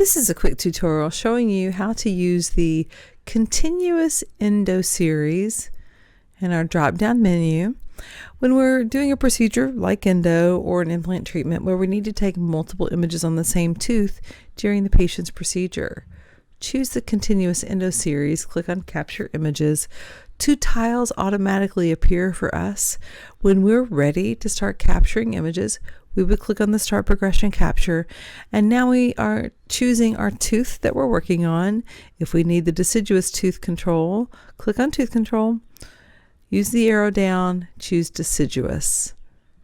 This is a quick tutorial showing you how to use the continuous Endo series in our drop-down menu when we're doing a procedure like Endo or an implant treatment where we need to take multiple images on the same tooth during the patient's procedure. Choose the continuous Endo series, click on Capture Images. Two tiles automatically appear for us. When we're ready to start capturing images, we would click on the Start Progression Capture, and now we are choosing our tooth that we're working on. If we need the deciduous tooth control, click on Tooth Control, use the arrow down, choose Deciduous.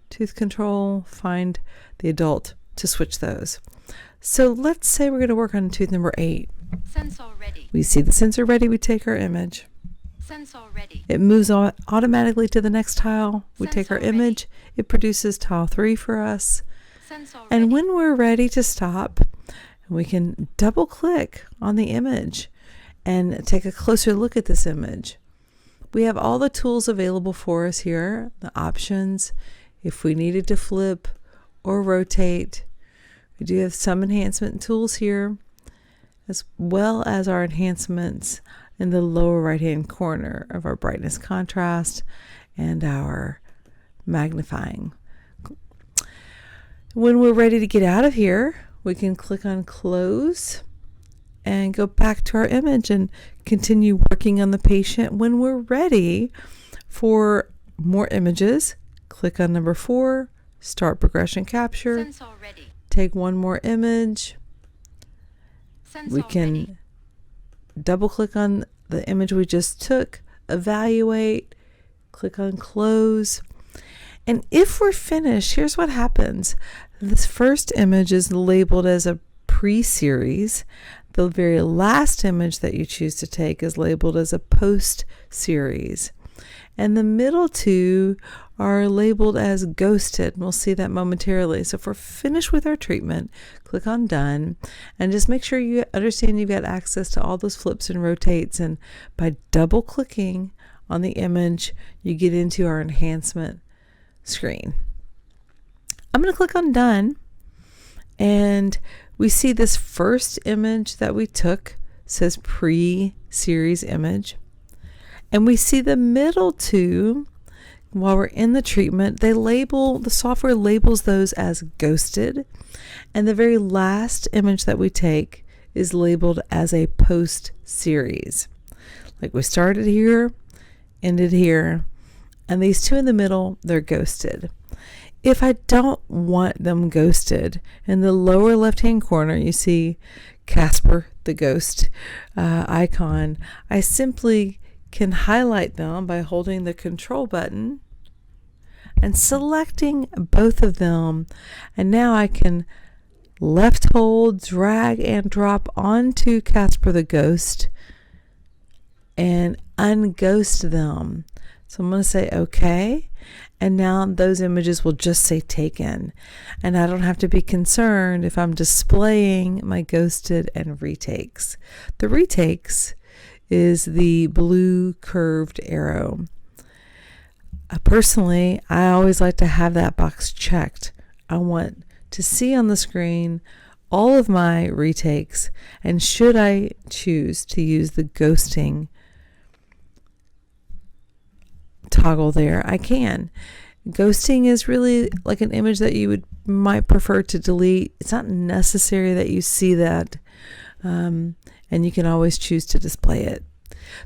Tooth Control, find the adult to switch those. So let's say we're going to work on tooth number 8. Sensor ready. We see the sensor ready, we take our image. Sensor ready. It moves automatically to the next tile. We take our image. It produces tile 3 for us. Sensor And ready. when we're ready to stop, we can double click on the image and take a closer look at this image. We have all the tools available for us here, the options, if we needed to flip or rotate. We do have some enhancement tools here, as well as our enhancements in the lower right hand corner of our brightness contrast and our magnifying. When we're ready to get out of here, we can click on close and go back to our image and continue working on the patient. When we're ready for more images, click on number 4, Start Progression Capture. Sensor ready. Take one more image. Sensor We can ready. double click on the image we just took, evaluate, click on close. And if we're finished, here's what happens. This first image is labeled as a pre-series. The very last image that you choose to take is labeled as a post-series. And the middle two are labeled as ghosted. We'll see that momentarily. So if we're finished with our treatment, click on Done, and just make sure you understand you've got access to all those flips and rotates. And by double clicking on the image, you get into our enhancement screen. I'm going to click on Done, and we see this first image that we took says pre-series image. And we see the middle two, while we're in the treatment, the software labels those as ghosted. And the very last image that we take is labeled as a post series. Like we started here, ended here, and these two in the middle, they're ghosted. If I don't want them ghosted, in the lower left-hand corner, you see Casper the ghost icon. I simply can highlight them by holding the control button and selecting both of them, and now I can left hold, drag and drop onto Casper the ghost and unghost them. So I'm going to say OK, and now those images will just say taken, and I don't have to be concerned if I'm displaying my ghosted and retakes. The retakes is the blue curved arrow. Personally, I always like to have that box checked. I want to see on the screen all of my retakes, and should I choose to use the ghosting toggle there, I can. Ghosting is really like an image that you might prefer to delete. It's not necessary that you see that, and you can always choose to display it.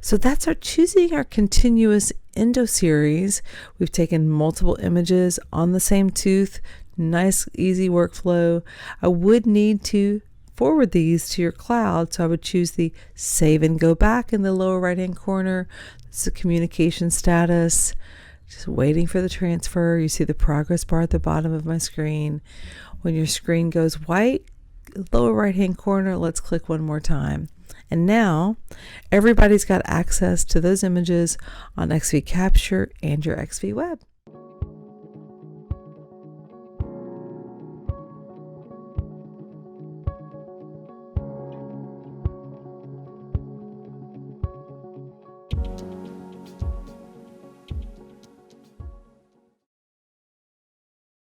So that's our choosing our continuous Endo series. We've taken multiple images on the same tooth. Nice, easy workflow. I would need to forward these to your cloud, so I would choose the Save and Go Back in the lower right-hand corner. It's the communication status. Just waiting for the transfer. You see the progress bar at the bottom of my screen. When your screen goes white, lower right-hand corner, let's click one more time. And now everybody's got access to those images on XVCapture and your XVWeb.